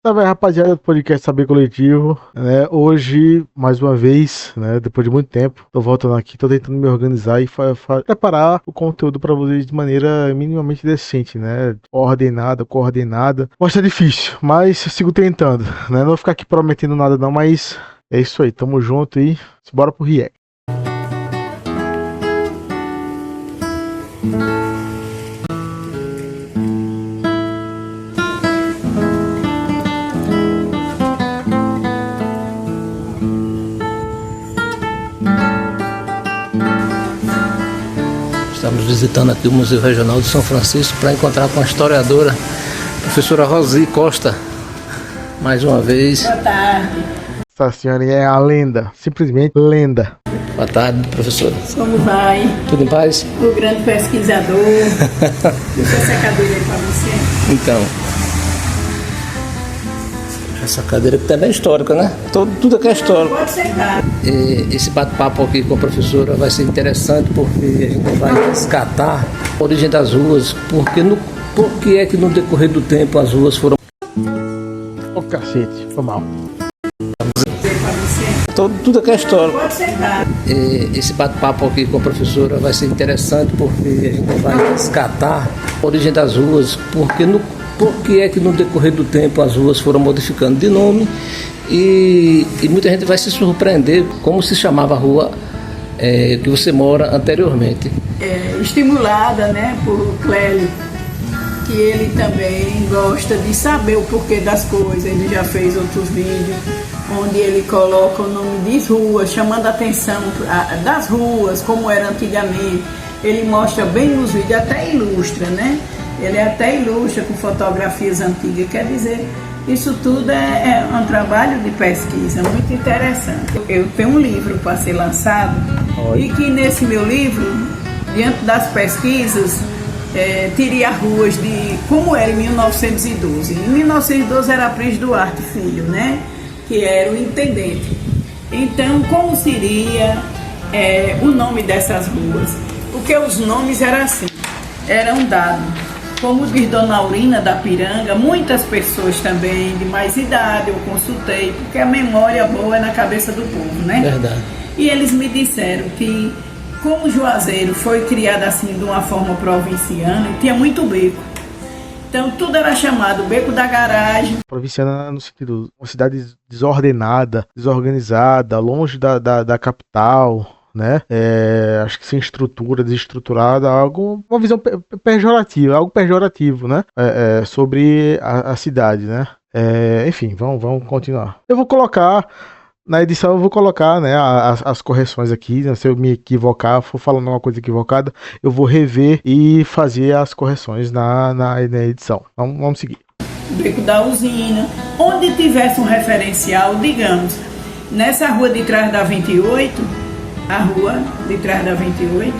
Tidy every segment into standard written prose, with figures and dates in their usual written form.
Tá bem, rapaziada do podcast Saber Coletivo, né? Hoje, mais uma vez, né? Depois de muito tempo, tô voltando aqui, tô tentando me organizar e preparar o conteúdo pra vocês de maneira minimamente decente, né? Ordenada, coordenada. Mas tá difícil, mas eu sigo tentando, né? Não vou ficar aqui prometendo nada não, mas é isso aí, tamo junto e bora pro react. Estamos visitando aqui o Museu Regional de São Francisco para encontrar com a historiadora, professora Rosi Costa, mais uma vez. Boa tarde. Essa senhora é a lenda, simplesmente lenda. Boa tarde, professora. Como vai? Tudo em paz? O grande pesquisador. Deixa essa cadeira aí para você. Então, essa cadeira que também é histórica, né? Tudo aqui é histórico. Pode sentar. E esse bate-papo aqui com a professora vai ser interessante porque a gente vai resgatar a origem das ruas, por que é que no decorrer do tempo as ruas foram... Ô cacete, foi mal. Tudo aqui é histórico. Pode sentar. E esse bate-papo aqui com a professora vai ser interessante porque a gente vai resgatar a origem das ruas, por que é que no decorrer do tempo as ruas foram modificando de nome e muita gente vai se surpreender como se chamava a rua que você mora anteriormente. Estimulada, né, por Clélio, que ele também gosta de saber o porquê das coisas. Ele já fez outros vídeos onde ele coloca o nome de ruas, chamando a atenção das ruas, como era antigamente. Ele mostra bem nos vídeos, até ilustra, né? Ele até ilustra com fotografias antigas. Quer dizer, isso tudo é um trabalho de pesquisa muito interessante. Eu tenho um livro para ser lançado. Oi. E que nesse meu livro, diante das pesquisas, teria ruas de como era em 1912. Em 1912 era Pris Duarte Filho, né? Que era o intendente. Então, como seria o nome dessas ruas? Porque os nomes eram assim, eram dados. Como diz Dona Aurina da Piranga, muitas pessoas também de mais idade eu consultei, porque a memória boa é na cabeça do povo, né? Verdade. E eles me disseram que, como Juazeiro foi criado assim de uma forma provinciana, tinha muito beco. Então tudo era chamado Beco da Garagem. Provinciana no sentido, uma cidade desordenada, desorganizada, longe da capital, né? Acho que sem estrutura, desestruturada, uma visão pejorativa, algo pejorativo, né? Sobre a cidade, né? Enfim, vamos continuar. Eu vou colocar, na edição eu vou colocar, né, as correções aqui, né? Se eu me equivocar, for falando uma coisa equivocada, eu vou rever e fazer as correções na edição. Vamos seguir. Beco da Usina, onde tivesse um referencial, digamos, nessa rua de trás da 28, a rua de trás da 28,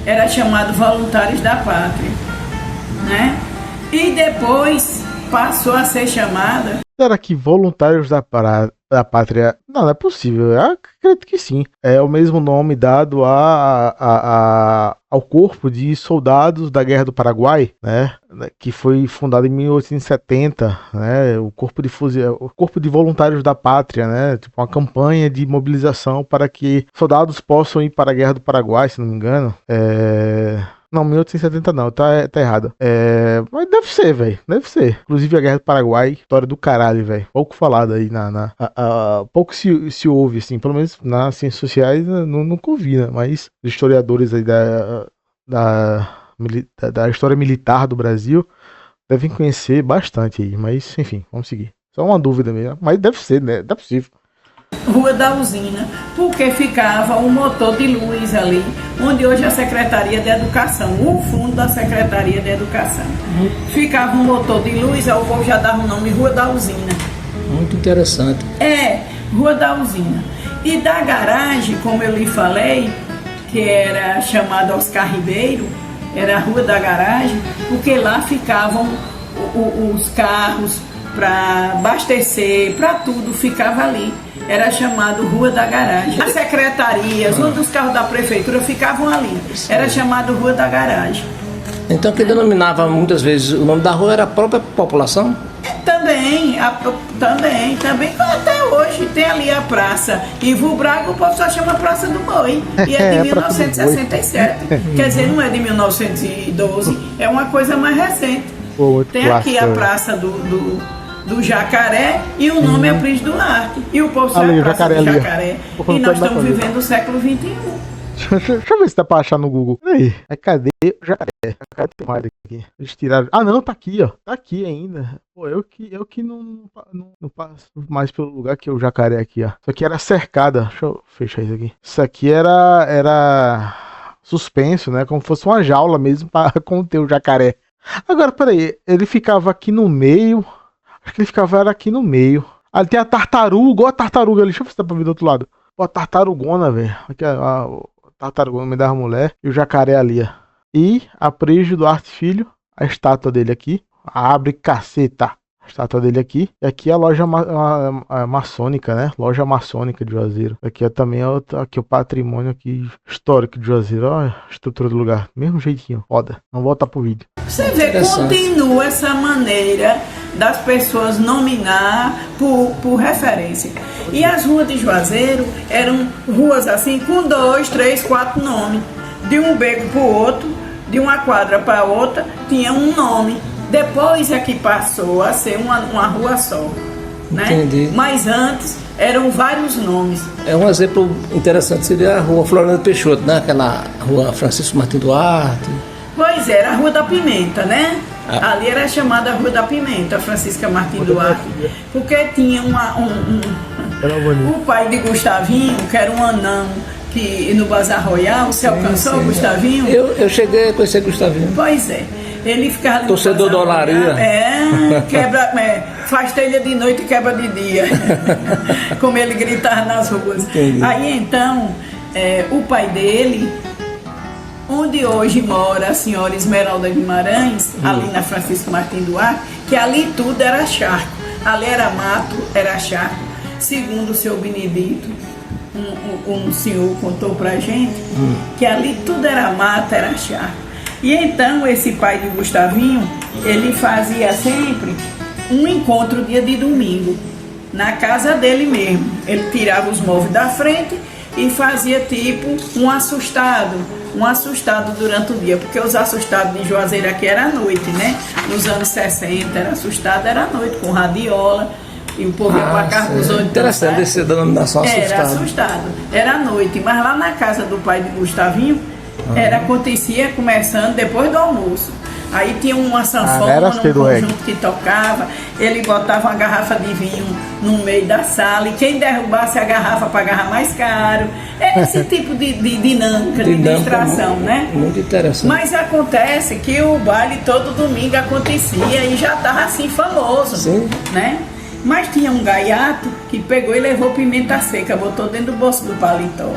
era chamado Voluntários da Pátria, né? E depois passou a ser chamada... Será que Voluntários da Pátria... Não é possível, eu acredito que sim. É o mesmo nome dado ao Corpo de Soldados da Guerra do Paraguai, né? Que foi fundado em 1870, né? O Corpo de Voluntários da Pátria, né? Tipo uma campanha de mobilização para que soldados possam ir para a Guerra do Paraguai, se não me engano. Não, 1870 não, tá errado. Mas deve ser, velho. Deve ser. Inclusive a Guerra do Paraguai, história do caralho, velho. Pouco falado aí pouco se ouve, assim. Pelo menos nas ciências sociais nunca ouvi, né? Mas os historiadores aí da história militar do Brasil devem conhecer bastante aí. Mas, enfim, vamos seguir. Só uma dúvida mesmo. Mas deve ser, né? Não é possível. Rua da Usina, porque ficava um motor de luz ali, onde hoje é a Secretaria de Educação, o fundo da Secretaria de Educação. Ficava um motor de luz, eu vou já dar o nome Rua da Usina. Muito interessante. Rua da Usina. E da garagem, como eu lhe falei, que era chamada Oscar Ribeiro, era a Rua da Garagem, porque lá ficavam os carros para abastecer, para tudo, ficava ali. Era chamado Rua da Garagem. As secretarias, onde os carros da prefeitura ficavam ali, era chamado Rua da Garagem. Então quem denominava muitas vezes o nome da rua era a própria população? Também, também até hoje tem ali a praça Ivo Braga, o povo só chama Praça do Boi, e é de 1967, quer dizer, não é de 1912, é uma coisa mais recente. Pô, tem aqui a praça do Jacaré e o nome é Pris Duarte, e o povo sabe a Praça do Jacaré, e nós estamos vivendo o século XXI. Deixa eu ver se dá pra achar no Google. Peraí. Cadê o jacaré? Cadê mais aqui? Eles tiraram. Ah, não, tá aqui, ó. Tá aqui ainda. Pô, eu que não passo mais pelo lugar que o jacaré aqui, ó. Isso aqui era cercada. Deixa eu fechar isso aqui. Isso aqui era suspenso, né? Como se fosse uma jaula mesmo pra conter o jacaré. Agora, peraí. Ele ficava aqui no meio. Acho que ele ficava aqui no meio. Ali tem a tartaruga. Olha a tartaruga ali. Deixa eu ver se dá pra ver do outro lado. Pô, a tartarugona, velho. Aqui, tartaruga, me dava mulher, e o jacaré ali, ó. E a Prígio Duarte Filho, a estátua dele aqui. Abre caceta. A estátua dele aqui. E aqui a loja maçônica, né? Loja maçônica de Juazeiro. Aqui é também aqui o patrimônio aqui histórico de Juazeiro. Olha a estrutura do lugar. Mesmo jeitinho. Foda. Não volta pro vídeo. Você vê, continua essa maneira das pessoas nominar por referência. E as ruas de Juazeiro eram ruas assim com 2, 3, 4 nomes. De um beco para o outro, de uma quadra para outra, tinha um nome. Depois é que passou a ser uma rua só. Né? Entendi. Mas antes eram vários nomes. É um exemplo interessante, seria a rua Floriano Peixoto, né? Aquela rua Francisco Martins Duarte. Pois era, a Rua da Pimenta, né? Ali era chamada Rua da Pimenta, Francisca Martins Duarte, porque tinha o pai de Gustavinho, que era um anão, que no Bazar Royal, você alcançou o Gustavinho? Eu cheguei a conhecer Gustavinho. Pois é, ele ficava ali torcedor da olaria. Faz telha de noite e quebra de dia, como ele gritava nas ruas. Entendi. Aí então, o pai dele, onde hoje mora a senhora Esmeralda Guimarães, ali na Francisco Martins Duarte, que ali tudo era charco. Ali era mato, era charco. Segundo o seu Benedito, um senhor contou pra gente, que ali tudo era mato, era charco. E então esse pai de Gustavinho, ele fazia sempre um encontro dia de domingo, na casa dele mesmo. Ele tirava os móveis da frente e fazia tipo um assustado durante o dia, porque os assustados de Juazeiro aqui era à noite, né? Nos anos 60 era assustado, era à noite, com radiola, e o povo ia pra Carcusão. Interessante essa denominação, assustado. Era assustado, era à noite, mas lá na casa do pai de Gustavinho, acontecia começando depois do almoço. Aí tinha uma sanfona, um conjunto que tocava, ele botava uma garrafa de vinho no meio da sala, e quem derrubasse a garrafa pagava mais caro. Esse tipo de dinâmica, de distração, né? Muito interessante. Mas acontece que o baile todo domingo acontecia e já estava assim famoso. Sim. Né? Mas tinha um gaiato que pegou e levou pimenta seca, botou dentro do bolso do paletó.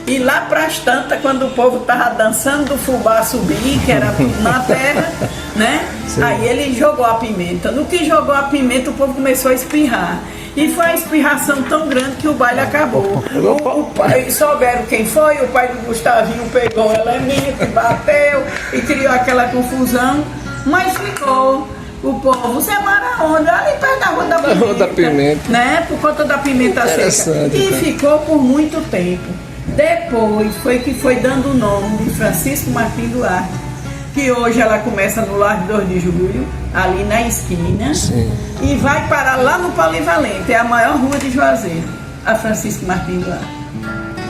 E lá pras tantas, quando o povo tava dançando do fubá subir, que era na terra, né? Sim. Aí ele jogou a pimenta. No que jogou a pimenta, o povo começou a espirrar. E foi uma espirração tão grande que o baile acabou. O pai, souberam quem foi, o pai do Gustavinho pegou o elemento, bateu e criou aquela confusão. Mas ficou o povo, você mora onde? Ali perto da Rua da Pimenta. Né? Por conta da pimenta seca. E ficou por muito tempo. Depois foi dando o nome de Francisco Martins Duarte, que hoje ela começa no Largo 2 de Julho, ali na esquina. Sim. E vai parar lá no Polivalente, é a maior rua de Juazeiro, a Francisco Martins Duarte.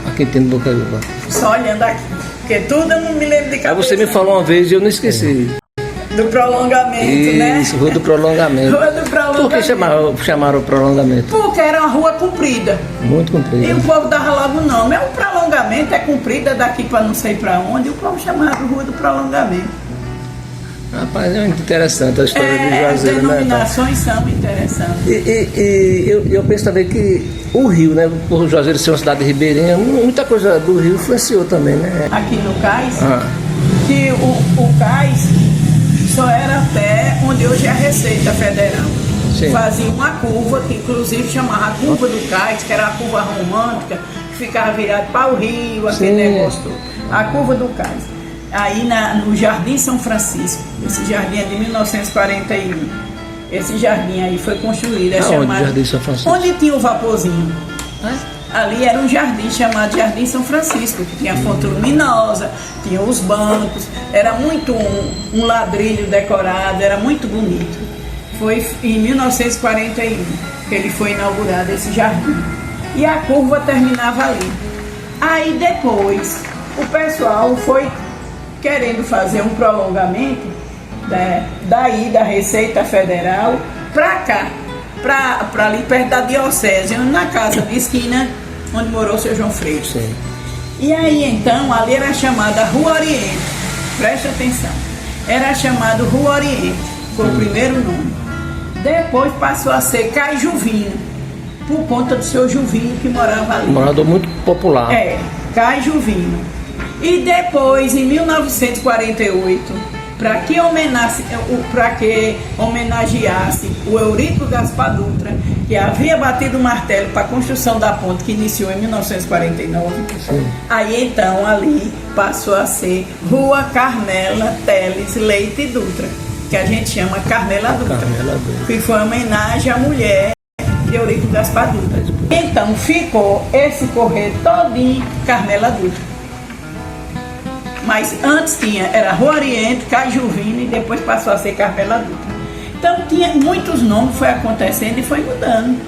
Aqui tem no Bocaiúva. Só olhando aqui, porque tudo eu não me lembro de cabeça. Aí você me falou uma vez e eu não esqueci. Do prolongamento, né? Isso, Rua do Prolongamento. Rua do Prolongamento. Por que chamaram o prolongamento? Porque era uma rua comprida. Muito comprida. E o povo dava logo o nome. O prolongamento é comprida daqui para não sei para onde. E o povo chamava de Rua do Prolongamento. Rapaz, é muito interessante a história de Juazeiro, as denominações são interessantes. E eu penso também que o Rio, né? Por Juazeiro ser uma cidade ribeirinha, muita coisa do Rio influenciou também, né? Aqui no cais, que o cais só era até onde hoje é a Receita Federal. Sim. Fazia uma curva, que inclusive chamava a curva do cais, que era a curva romântica, que ficava virado para o rio, aquele negócio todo. A curva do cais. Aí no Jardim São Francisco, esse jardim é de 1941. Esse jardim aí foi construído, é Onde? chamado... Jardim São Francisco? Onde tinha o vaporzinho. Ali era um jardim chamado Jardim São Francisco, que tinha fonte luminosa, tinha os bancos, era muito um ladrilho decorado, era muito bonito. Foi em 1941 que ele foi inaugurado, esse jardim. E a curva terminava ali. Aí depois, o pessoal foi querendo fazer um prolongamento daí da Receita Federal para cá, para ali perto da Diocese, na casa de esquina onde morou o seu João Freire. Sim. E aí então, ali era chamada Rua Oriente, preste atenção, era chamado Rua Oriente, foi o primeiro nome. Depois passou a ser Caijuvino, por conta do seu Juvinho que morava ali. Um morador muito popular. Caijuvino. E depois, em 1948, para que homenageasse o Eurico Gaspar Dutra, que havia batido o martelo para a construção da ponte, que iniciou em 1949, aí então ali passou a ser Rua Carmela Teles Leite Dutra, que a gente chama Carmela Dutra, que foi homenagem à mulher de Eurico Gaspar Dutra. Então ficou esse correio todinho Carmela Dutra. Mas antes era Rua Oriente, Caijuvino e depois passou a ser Carmela Dutra. Então tinha muitos nomes, foi acontecendo e foi mudando.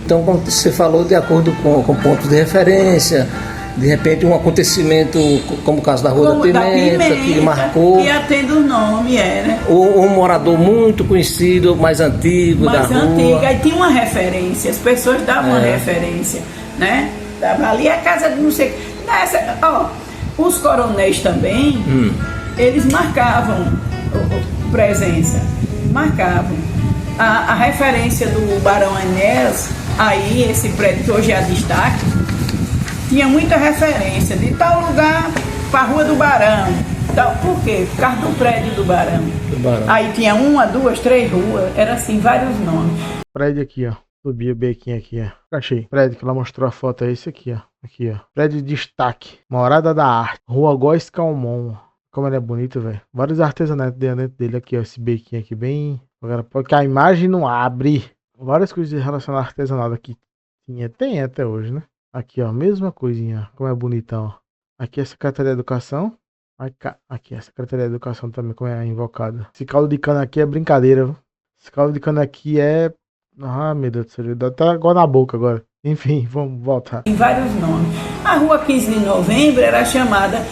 Então, como você falou, de acordo com pontos de referência, de repente um acontecimento, como o caso da Rua da Pimenta, que marcou. E atende o nome, né? Um morador muito conhecido, mais antigo da rua. Mais antigo, aí tinha uma referência, as pessoas davam uma referência, né? Dava ali a casa de não sei... Os coronéis também, eles marcavam presença, marcavam. A referência do Barão Enéas, aí esse prédio que hoje é a destaque, tinha muita referência de tal lugar para a Rua do Barão. Por quê? Por causa do prédio do Barão. Aí tinha 1, 2, 3 ruas, era assim, vários nomes. Prédio aqui, ó. Subi o bequinho aqui, ó. Achei. Prédio que ela mostrou a foto é esse aqui, ó. Aqui, ó. Prédio de destaque. Morada da Arte. Rua Góes Calmon. Como ele é bonito, velho. Vários artesanatos dentro dele aqui, ó. Esse bequinho aqui bem... Agora, porque a imagem não abre. Várias coisas relacionadas ao artesanato aqui. Tem até hoje, né? Aqui, ó. Mesma coisinha. Como é bonitão, ó. Aqui é a Secretaria de Educação. Aqui, a Secretaria de Educação também, como é invocada. Esse caldo de cana aqui é brincadeira, viu? Esse caldo de cana aqui é... Ah, meu Deus do céu, dá até água na boca agora. Enfim, vamos voltar. Tem vários nomes. A Rua 15 de Novembro era chamada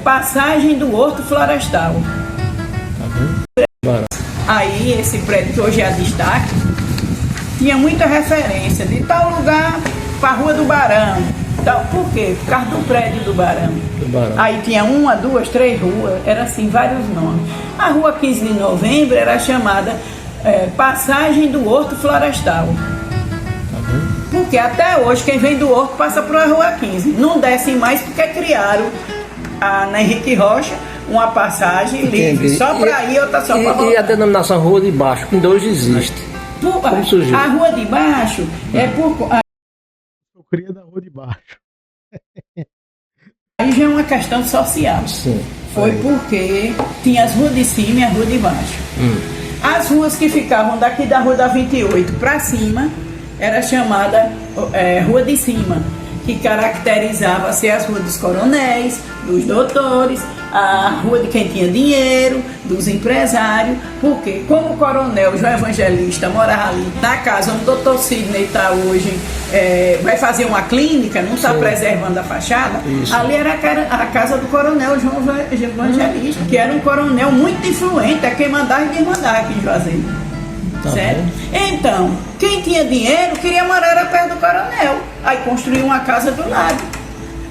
Passagem do Horto Florestal. Aí, esse prédio que hoje é a destaque, tinha muita referência de tal lugar para a Rua do Barão. Por quê? Por causa do prédio do Barão. Aí tinha 1, 2, 3 ruas, era assim, vários nomes. A Rua 15 de Novembro era chamada Passagem do Horto Florestal. Porque até hoje quem vem do Horto passa para a Rua 15. Não descem mais porque criaram na Henrique Rocha uma passagem livre. Só para ir, outra só para voltar. E a denominação Rua de Baixo, que ainda hoje existe. Como surgiu? A Rua de Baixo é por... Eu queria da Rua de Baixo. Aí já é uma questão social. Sim. Foi porque tinha as ruas de cima e a Rua de Baixo. As ruas que ficavam daqui da Rua da 28 para cima era chamada Rua de Cima, que caracterizava ser as ruas dos coronéis, dos doutores, a rua de quem tinha dinheiro, dos empresários, porque como o coronel João Evangelista morava ali na casa onde o doutor Sidney está hoje, vai fazer uma clínica, não está preservando a fachada. Isso. Ali era a casa do coronel João Evangelista, que era um coronel muito influente, é quem mandava e desmandava aqui em Juazeiro. Certo? Então, quem tinha dinheiro queria morar perto do coronel, aí construiu uma casa do lado.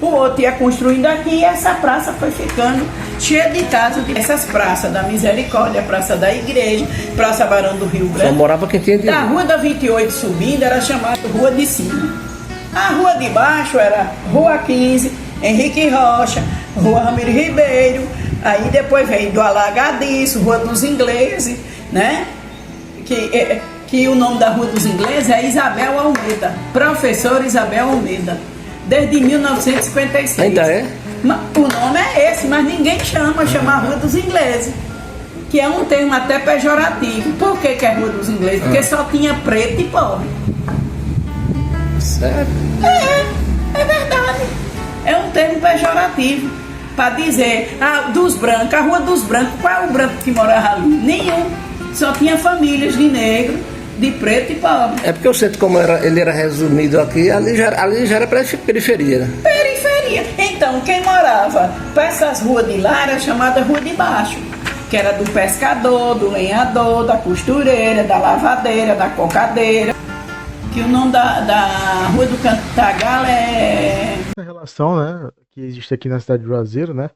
O outro ia construindo aqui e essa praça foi ficando cheia de casas. Essas praças da Misericórdia, Praça da Igreja, Praça Barão do Rio Branco. Só morava quem tinha dinheiro. Da Rua da 28 subindo era chamada Rua de Cima. A Rua de Baixo era Rua 15, Henrique Rocha, Rua Ramiro Ribeiro. Aí depois veio do Alagadiço, Rua dos Ingleses, né? Que o nome da Rua dos Ingleses é Isabel Almeida, professora Isabel Almeida, desde 1956. Ainda é? O nome é esse, mas ninguém chama a Rua dos Ingleses. que é um termo até pejorativo. Por que é Rua dos Ingleses? Porque só tinha preto e pobre. Sério? É verdade. É um termo pejorativo para dizer, dos brancos, a Rua dos Brancos. Qual é o branco que morava ali? Nenhum. Só tinha famílias de negro, de preto e pobre. É porque o centro, como ele era resumido aqui, ali já era periferia, né? Periferia. Então, quem morava para essas ruas de lá era chamada Rua de Baixo, que era do pescador, do lenhador, da costureira, da lavadeira, da cocadeira. Que o nome da Rua do Cantagalo é... Essa relação, né, que existe aqui na cidade de Juazeiro, né,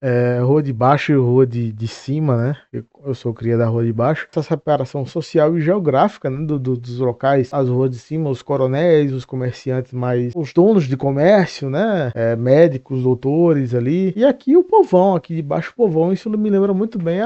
Rua de Baixo e Rua de Cima, né, eu sou cria da Rua de Baixo, essa separação social e geográfica, né, dos locais, as ruas de cima, os coronéis, os comerciantes mais, os donos de comércio, né, médicos, doutores ali, e aqui o povão, aqui de baixo o povão, isso me lembra muito bem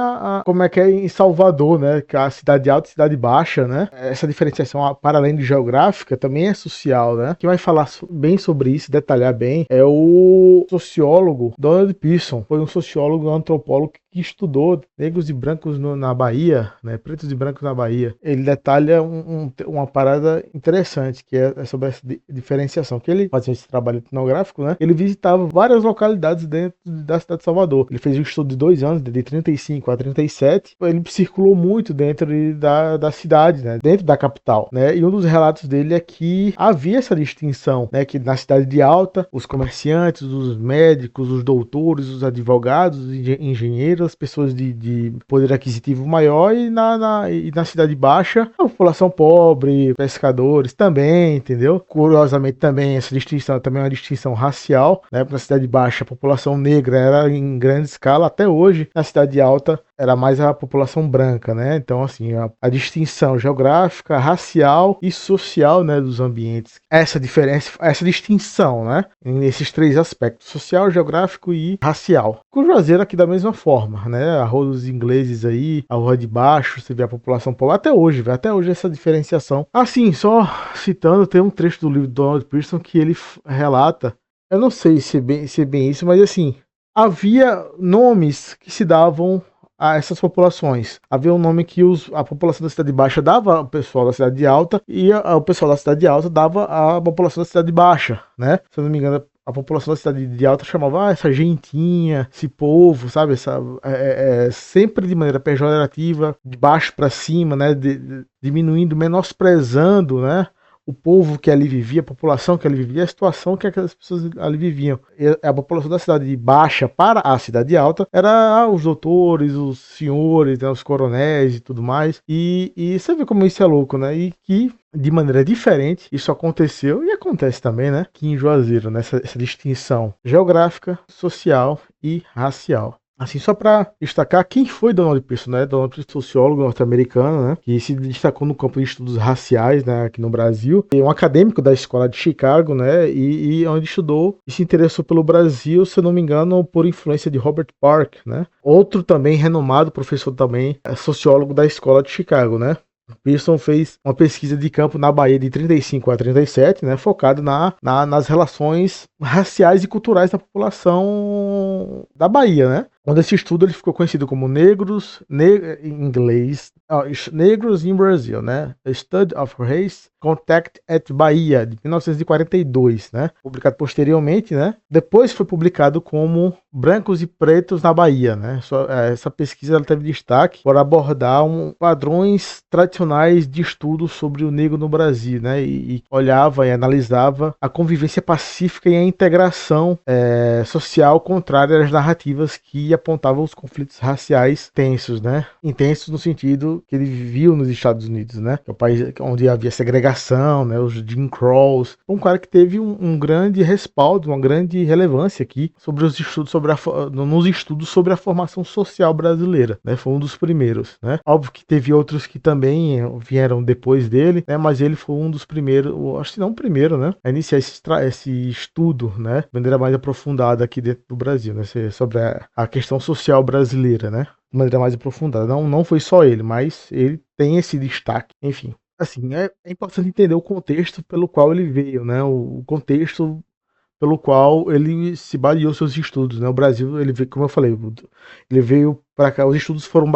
como é que é em Salvador, né, que a cidade alta e cidade baixa, né, essa diferenciação, para além de geográfica, também é social, né, quem vai falar bem sobre isso, detalhar bem, é o sociólogo Donald Pearson, foi um sociólogo, um antropólogo que estudou negros e brancos na Bahia, né, pretos e brancos na Bahia. Ele detalha uma parada interessante, que é sobre essa diferenciação, que ele fazia esse trabalho etnográfico, né, ele visitava várias localidades dentro da cidade de Salvador. Ele fez um estudo de 2 anos, de 35 a 37, ele circulou muito dentro da cidade, né, dentro da capital, né, e um dos relatos dele é que havia essa distinção, né, que na cidade de alta, os comerciantes, os médicos, os doutores, os advogados, os engenheiros, as pessoas de poder aquisitivo maior, e na cidade baixa, a população pobre, pescadores também, entendeu? Curiosamente também, essa distinção também é uma distinção racial, né? Na cidade baixa a população negra era em grande escala, até hoje, na cidade alta era mais a população branca, né? Então, assim, a distinção geográfica, racial e social, né, dos ambientes. Essa diferença, essa distinção, né, nesses 3 aspectos, social, geográfico e racial. Com o Juazeiro aqui da mesma forma, né? A Rua dos Ingleses aí, a Rua de Baixo, você vê a população pobre, até hoje essa diferenciação. Assim, só citando, tem um trecho do livro do Donald Pearson que ele relata, eu não sei se é bem isso, mas assim, havia nomes que se davam a essas populações. Havia um nome que a população da cidade baixa dava ao pessoal da cidade alta, e o pessoal da cidade alta dava à população da cidade baixa, né? Se eu não me engano, a população da cidade de alta chamava essa gentinha, esse povo, sabe? Sempre de maneira pejorativa, de baixo para cima, né? Diminuindo, menosprezando, né, o povo que ali vivia, a população que ali vivia, a situação que aquelas pessoas ali viviam. E a população da cidade baixa para a cidade alta era os doutores, os senhores, né, os coronéis e tudo mais. E você vê como isso é louco, né? E que de maneira diferente isso aconteceu e acontece também, né, aqui em Juazeiro, nessa distinção geográfica, social e racial. Assim, só para destacar quem foi Donald Pearson, né? Donald Pearson, sociólogo norte-americano, né? Que se destacou no campo de estudos raciais, né? Aqui no Brasil. É um acadêmico da escola de Chicago, né? E onde estudou e se interessou pelo Brasil, se eu não me engano, por influência de Robert Park, né? Outro também renomado professor também, sociólogo da escola de Chicago, né? Pearson fez uma pesquisa de campo na Bahia de 35 a 37, né, focado nas relações raciais e culturais da população da Bahia, né? Onde esse estudo ele ficou conhecido como em inglês, Negros in Brazil, né? A Study of Race Contact at Bahia, de 1942, né? Publicado posteriormente, né? Depois foi publicado como Brancos e Pretos na Bahia, né? Essa pesquisa ela teve destaque por abordar padrões tradicionais de estudo sobre o negro no Brasil, né? E olhava e analisava a convivência pacífica e a integração social contrária às narrativas que apontavam os conflitos raciais tensos, né? Intensos no sentido que ele viu nos Estados Unidos, né? Que é o país onde havia segregação, né? Os Jim Crows. Um cara que teve um grande respaldo, uma grande relevância aqui sobre os estudos nos estudos sobre a formação social brasileira, né? Foi um dos primeiros, né? Óbvio que teve outros que também vieram depois dele, né? Mas ele foi um dos primeiros, acho que não o primeiro, né? A iniciar esse estudo, né? De maneira mais aprofundada aqui dentro do Brasil, né? Sobre a questão social brasileira, né? De maneira mais aprofundada. Não foi só ele, mas ele tem esse destaque. Enfim, assim, é importante entender o contexto pelo qual ele veio, né? O contexto pelo qual ele se baseou seus estudos, né? O Brasil, ele veio, como eu falei, ele veio para cá, os estudos foram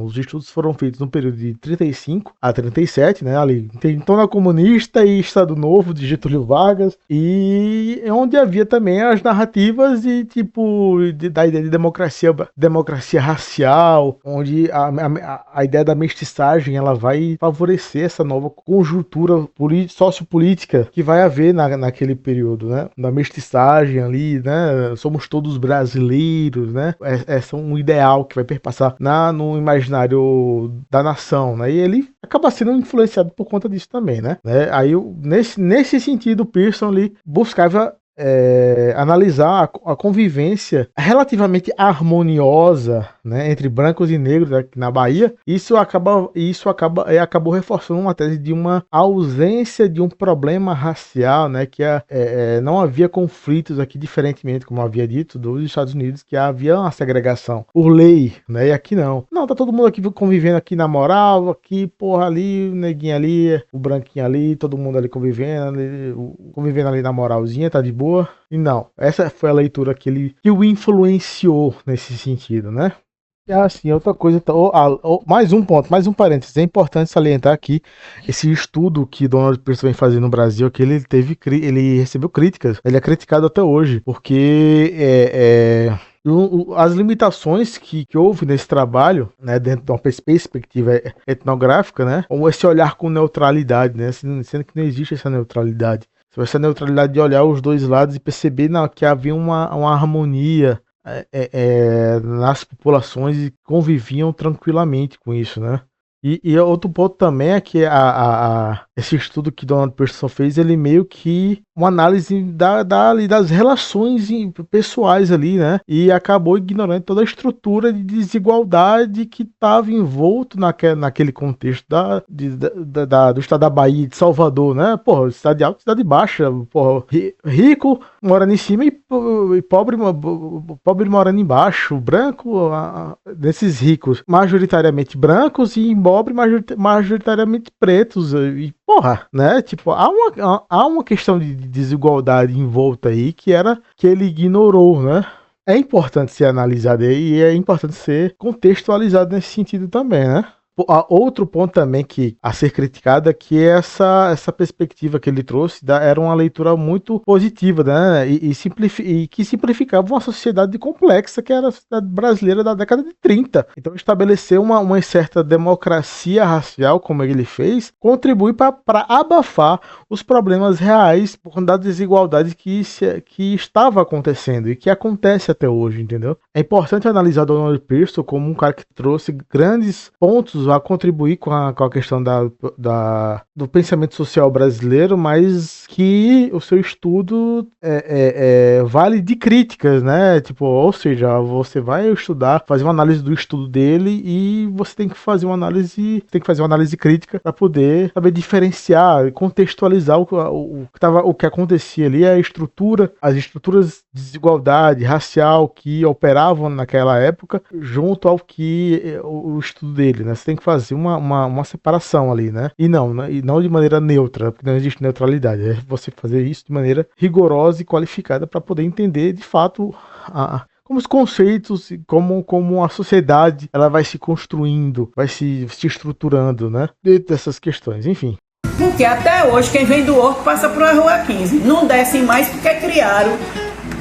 os estudos foram feitos no período de 35 a 37, né, ali, Intentona Comunista e Estado Novo de Getúlio Vargas, e onde havia também as narrativas de tipo, da ideia de democracia racial, onde a ideia da mestiçagem, ela vai favorecer essa nova conjuntura sociopolítica que vai haver naquele período, né, da mestiçagem ali, né, somos todos brasileiros, né, é um ideal que vai perpassar no imaginário da nação, né, e ele acaba sendo influenciado por conta disso também, né, aí nesse sentido o Pearson ali buscava analisar a convivência relativamente harmoniosa, né, entre brancos e negros aqui na Bahia. Isso acabou reforçando uma tese de uma ausência de um problema racial, né, que não havia conflitos aqui, diferentemente, como havia dito, dos Estados Unidos, que havia uma segregação por lei, né, e aqui não, tá todo mundo aqui convivendo aqui na moral, aqui, porra, ali, o neguinho ali, o branquinho ali, todo mundo ali convivendo ali na moralzinha, tá de boa. E não, essa foi a leitura que o influenciou nesse sentido, né? E assim, outra coisa, mais um ponto, mais um parênteses, é importante salientar aqui esse estudo que Donald Pearson vem fazendo no Brasil, que ele recebeu críticas, ele é criticado até hoje, porque as limitações que houve nesse trabalho, né, dentro de uma perspectiva etnográfica, né, ou esse olhar com neutralidade, né, sendo que não existe essa neutralidade. Essa neutralidade de olhar os dois lados e perceber que havia uma harmonia nas populações e conviviam tranquilamente com isso, né? E outro ponto também é que esse estudo que Donald Pearson fez, ele meio que uma análise das relações pessoais ali, né? E acabou ignorando toda a estrutura de desigualdade que estava envolto naquele contexto do estado da Bahia e de Salvador, né? Porra, cidade alta, cidade baixa, porra, rico morando em cima e pobre morando embaixo, branco, desses ricos majoritariamente brancos e pobre majoritariamente pretos, e porra, né, tipo, há uma questão de desigualdade envolta aí que ele ignorou, né. É importante ser analisado e é importante ser contextualizado nesse sentido também, né. Outro ponto também a ser criticado é que essa perspectiva que ele trouxe era uma leitura muito positiva, né? E que simplificava uma sociedade complexa que era a sociedade brasileira da década de 30. Então estabelecer uma certa democracia racial, como ele fez, contribui para abafar os problemas reais por conta da desigualdade que estava acontecendo e que acontece até hoje, entendeu? É importante analisar Donald Pearson como um cara que trouxe grandes pontos a contribuir com a questão do pensamento social brasileiro, mas que o seu estudo vale de críticas, né? Tipo, ou seja, você vai estudar, fazer uma análise do estudo dele e você tem que fazer uma análise crítica para poder saber diferenciar, contextualizar o que acontecia ali, as estruturas de desigualdade racial que operavam naquela época, junto ao que o estudo dele, né? Você tem que fazer uma separação ali, né? E não de maneira neutra, porque não existe neutralidade. É você fazer isso de maneira rigorosa e qualificada para poder entender de fato como os conceitos, como a sociedade ela vai se construindo, vai se estruturando, né? Dentro dessas questões, enfim. Porque até hoje quem vem do Horto passa por a Rua 15. Não descem mais porque criaram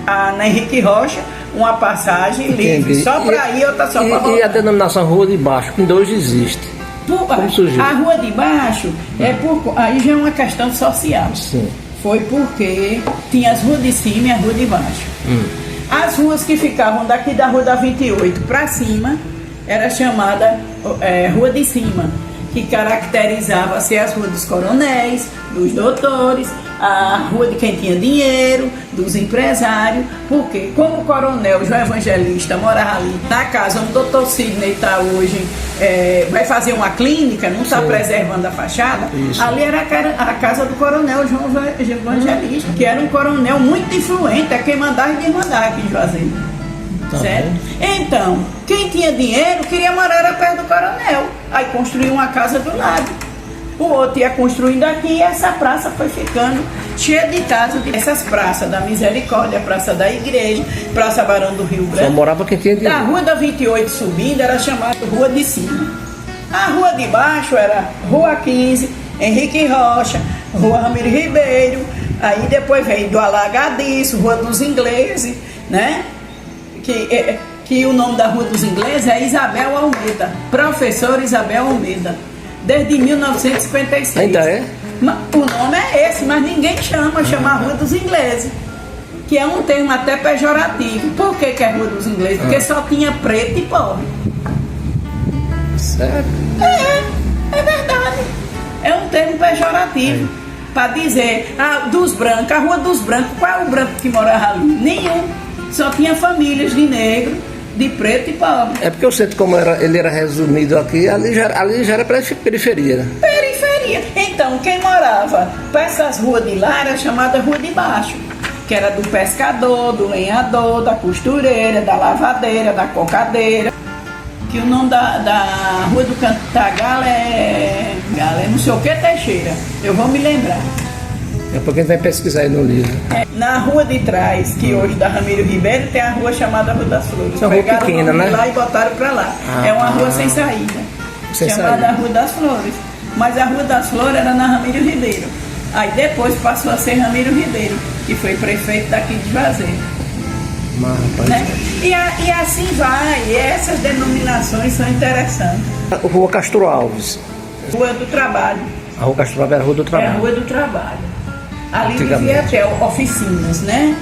na Henrique Rocha uma passagem livre, só para ir, outra só para voltar. E a denominação Rua de Baixo, que ainda hoje existe. Como surgiu? A Rua de Baixo, aí já é uma questão social. Sim. Foi porque tinha as ruas de cima e a Rua de Baixo. As ruas que ficavam daqui da Rua da 28 para cima, era chamada Rua de Cima, que caracterizava-se as ruas dos coronéis, dos doutores, a rua de quem tinha dinheiro, dos empresários, porque como o coronel João Evangelista morava ali na casa onde o doutor Sidney está hoje, vai fazer uma clínica, não está preservando a fachada. Isso. Ali era a casa do coronel João Evangelista, que era um coronel muito influente, é quem mandava e desmandava aqui em Juazeiro. Certo? Então, quem tinha dinheiro queria morar perto do coronel, aí construiu uma casa do lado. o outro ia construindo aqui e essa praça foi ficando cheia de casas. Essas praças da Misericórdia, Praça da Igreja, Praça Barão do Rio Branco. Só morava quem tinha dinheiro. Da Rua da 28 subindo era chamada Rua de Cima. A Rua de Baixo era Rua 15, Henrique Rocha, Rua Ramiro Ribeiro, aí depois veio do Alagadiço, Rua dos Ingleses, né? Que o nome da Rua dos Ingleses é Isabel Almeida, professora Isabel Almeida, desde 1956. Ainda é? O nome é esse, mas ninguém chama a Rua dos Ingleses, que é um termo até pejorativo. Por que é Rua dos Ingleses? Porque só tinha preto e pobre. Certo. É verdade. É um termo pejorativo para dizer, dos brancos, a Rua dos Brancos. Qual é o branco que morava ali? Nenhum. Só tinha famílias de negro, de preto e pobre. É porque o centro, como ele era resumido aqui, ali já era periferia, né? Periferia. Então, quem morava para essas ruas de lá era chamada Rua de Baixo, que era do pescador, do lenhador, da costureira, da lavadeira, da cocadeira. Que o nome da Rua do Cantagalo é não sei o que Teixeira. Eu vou me lembrar. É porque vai pesquisar aí no livro. Na rua de trás, que hoje da Ramiro Ribeiro, tem a rua chamada Rua das Flores. É uma rua pequena, né? Lá e botaram pra lá. É uma rua sem saída. Chamada Rua das Flores. Mas a Rua das Flores era na Ramiro Ribeiro. Aí depois passou a ser Ramiro Ribeiro, que foi prefeito daqui de Juazeiro. Né? E assim vai. E essas denominações são interessantes. Rua Castro Alves. Rua do Trabalho. A Rua Castro Alves era a Rua do Trabalho. É a Rua do Trabalho. Ali devia ter oficinas, né?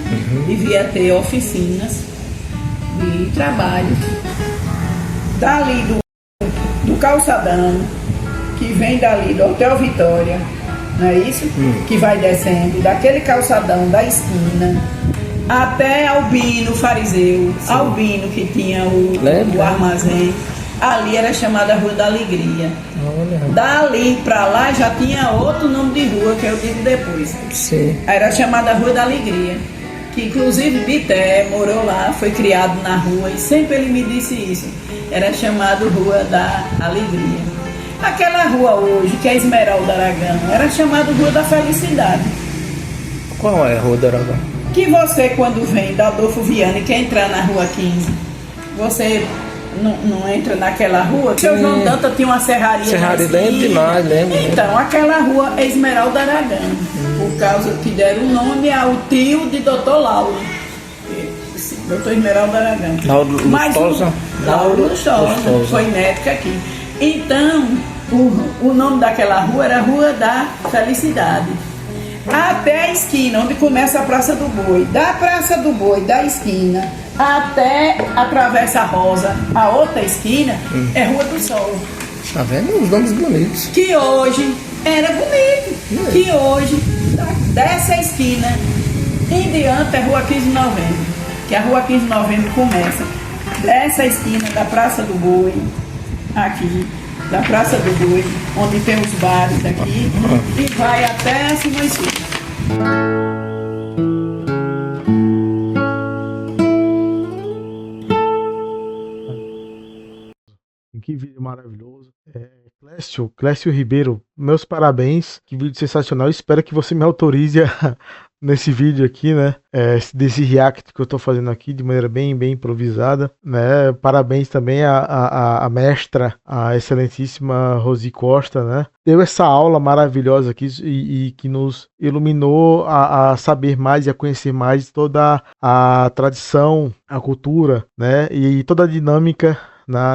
Devia ter oficinas de trabalho. Dali do calçadão, que vem dali do Hotel Vitória, não é isso? Que vai descendo, daquele calçadão da esquina, até Albino Fariseu. Sim. Albino, que tinha o armazém. Ali era chamada Rua da Alegria. Dali pra lá já tinha outro nome de rua, que eu digo depois. Sim. Era chamada Rua da Alegria, que inclusive Bité morou lá, foi criado na rua e sempre ele me disse isso. Era chamado Rua da Alegria. Aquela rua hoje, que é Esmeralda Aragão, era chamada Rua da Felicidade. Qual é a Rua da Aragão? Que você, quando vem da Adolfo Viana e quer entrar na Rua 15, você não entra naquela rua. Seu João Danta tinha uma serraria. Serraria, lembro demais, lembro. Então, aquela rua é Esmeralda Aragão, por causa que deram o nome ao tio de Dr. Lauro. Dr. Esmeralda Aragão. Lauro Lustosa. Lauro Lustosa, foi médica aqui. Então, o nome daquela rua era Rua da Felicidade. Até a esquina, onde começa a Praça do Boi. Da Praça do Boi, da esquina, até a Travessa Rosa, a outra esquina, é Rua do Sol. Tá vendo? Os nomes bonitos. Que hoje era bonito. Que hoje, dessa esquina em diante, é Rua 15 de Novembro. Que a Rua 15 de Novembro começa dessa esquina da Praça do Boi, aqui, da Praça do Boi, onde tem os bares aqui, e vai até a Simões Filho. Que vídeo maravilhoso. Clécio Ribeiro, meus parabéns. Que vídeo sensacional. Espero que você me autorize nesse vídeo aqui, né? Desse react que eu tô fazendo aqui de maneira bem improvisada, né? Parabéns também à mestra, a excelentíssima Rosi Costa, né? Deu essa aula maravilhosa aqui e que nos iluminou a saber mais e a conhecer mais toda a tradição, a cultura, né? E toda a dinâmica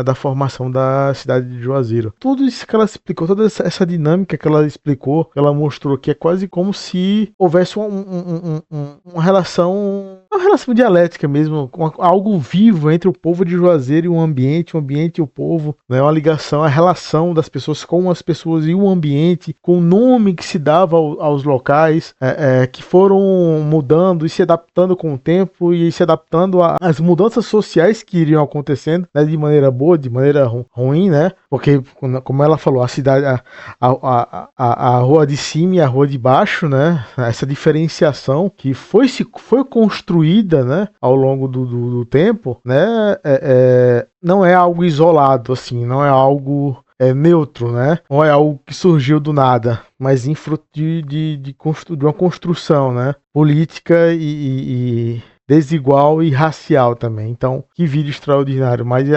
da formação da cidade de Juazeiro. Tudo isso que ela explicou, toda essa dinâmica que ela explicou, que ela mostrou, que é quase como se houvesse uma relação dialética mesmo, algo vivo entre o povo de Juazeiro e o ambiente e o povo, né? Uma ligação, a relação das pessoas com as pessoas e o ambiente, com o nome que se dava aos locais, que foram mudando e se adaptando com o tempo e se adaptando às mudanças sociais que iriam acontecendo, né? De maneira boa, de maneira ruim, né? Porque, como ela falou, a cidade, a rua de cima e a rua de baixo, né? Essa diferenciação que foi construída, né? Ao longo do tempo, né? Não é algo isolado, assim, não é algo neutro, né? Não é algo que surgiu do nada, mas em fruto de uma construção, né? Política e desigual e racial também. Então, que vídeo extraordinário. Mas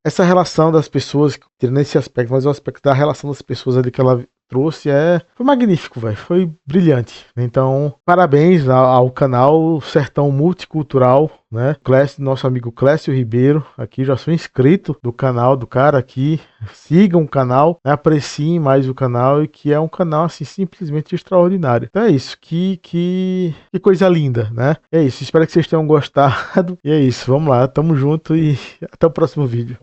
essa relação das pessoas, tirando esse aspecto, mas o aspecto da relação das pessoas ali que ela trouxe foi magnífico, velho. Foi brilhante. Então, parabéns ao canal Sertão Multicultural, né? Nosso amigo Clécio Ribeiro, aqui já sou inscrito do canal do cara aqui. Sigam o canal, né? Apreciem mais o canal, e que é um canal assim simplesmente extraordinário. Então é isso, que coisa linda, né? É isso, espero que vocês tenham gostado. E é isso, vamos lá, tamo junto e até o próximo vídeo.